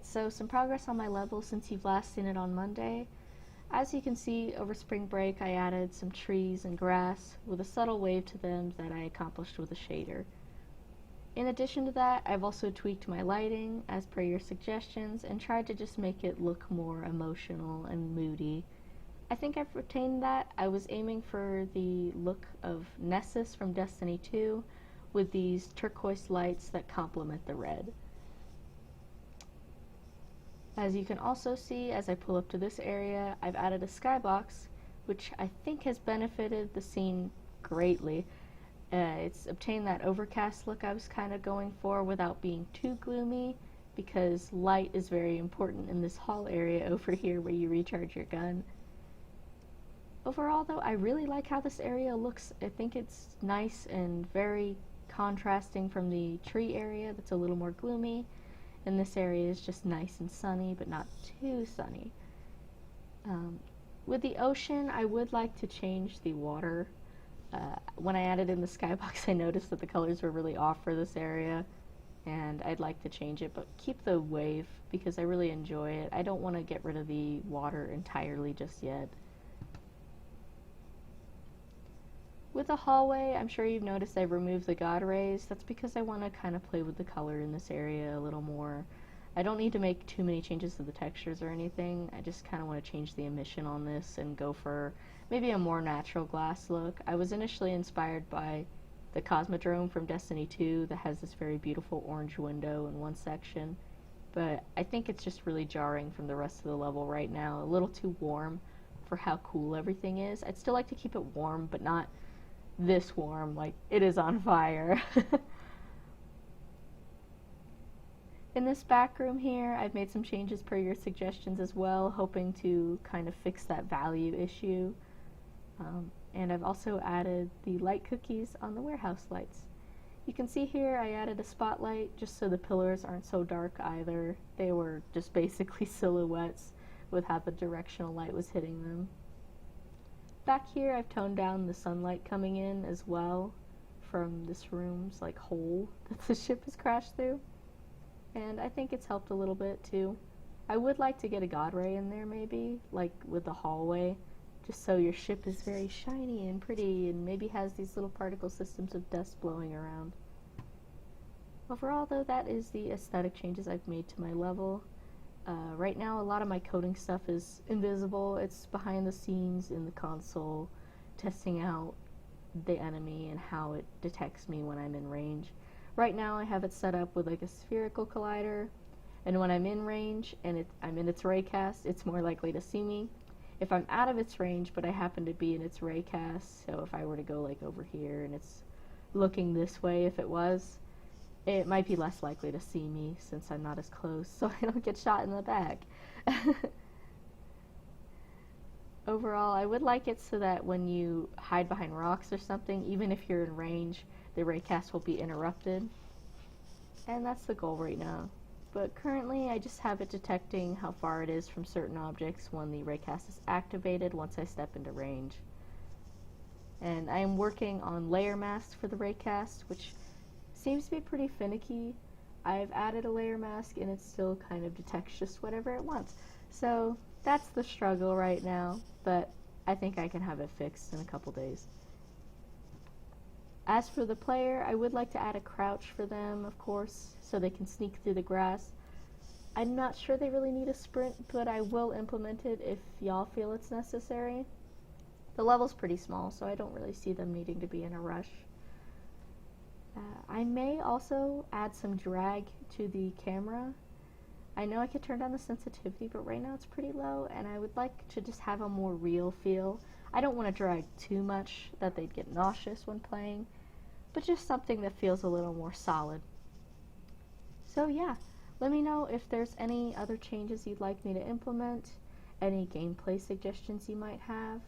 So some progress on my level since you've last seen it on Monday. As you can see, over spring break I added some trees and grass with a subtle wave to them that I accomplished with a shader. In addition to that, I've also tweaked my lighting as per your suggestions and tried to just make it look more emotional and moody. I think I've retained that. I was aiming for the look of Nessus from Destiny 2 with these turquoise lights that complement the red. As you can also see, as I pull up to this area, I've added a skybox, which I think has benefited the scene greatly. It's obtained that overcast look I was kind of going for without being too gloomy, because light is very important in this hall area over here where you recharge your gun. Overall though, I really like how this area looks. I think it's nice and very contrasting from the tree area that's a little more gloomy. And this area is just nice and sunny, but not too sunny. With the ocean, I would like to change the water. When I added in the skybox, I noticed that the colors were really off for this area, and I'd like to change it, but keep the wave because I really enjoy it. I don't want to get rid of the water entirely just yet. With the hallway, I'm sure you've noticed I've removed the god rays. That's because I want to kind of play with the color in this area a little more. I don't need to make too many changes to the textures or anything. I just kind of want to change the emission on this and go for maybe a more natural glass look. I was initially inspired by the Cosmodrome from Destiny 2 that has this very beautiful orange window in one section, but I think it's just really jarring from the rest of the level right now. A little too warm for how cool everything is. I'd still like to keep it warm, but not this warm, like it is on fire. In this back room here, I've made some changes per your suggestions as well, hoping to kind of fix that value issue. And I've also added the light cookies on the warehouse lights. You can see here I added a spotlight just so the pillars aren't so dark either. They were just basically silhouettes with how the directional light was hitting them. Back here I've toned down the sunlight coming in as well from this room's like hole that the ship has crashed through, and I think it's helped a little bit too. I would like to get a god ray in there maybe, like with the hallway, just so your ship is very shiny and pretty and maybe has these little particle systems of dust blowing around. Overall though, that is the aesthetic changes I've made to my level. Right now, a lot of my coding stuff is invisible. It's behind the scenes in the console, testing out the enemy and how it detects me when I'm in range. Right now, I have it set up with like a spherical collider, and when I'm in range and I'm in its raycast, it's more likely to see me. If I'm out of its range, but I happen to be in its raycast, so if I were to go like over here and it's looking this way, if it was, it might be less likely to see me since I'm not as close, so I don't get shot in the back. Overall, I would like it so that when you hide behind rocks or something, even if you're in range, the raycast will be interrupted. And that's the goal right now. But currently, I just have it detecting how far it is from certain objects when the raycast is activated once I step into range. And I am working on layer masks for the raycast, which seems to be pretty finicky. I've added a layer mask and it still kind of detects just whatever it wants. So that's the struggle right now, but I think I can have it fixed in a couple days. As for the player, I would like to add a crouch for them, of course, so they can sneak through the grass. I'm not sure they really need a sprint, but I will implement it if y'all feel it's necessary. The level's pretty small, so I don't really see them needing to be in a rush. I may also add some drag to the camera. I know I could turn down the sensitivity, but right now it's pretty low, and I would like to just have a more real feel. I don't want to drag too much that they'd get nauseous when playing, but just something that feels a little more solid. So yeah, let me know if there's any other changes you'd like me to implement, any gameplay suggestions you might have,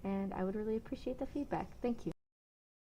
and I would really appreciate the feedback. Thank you.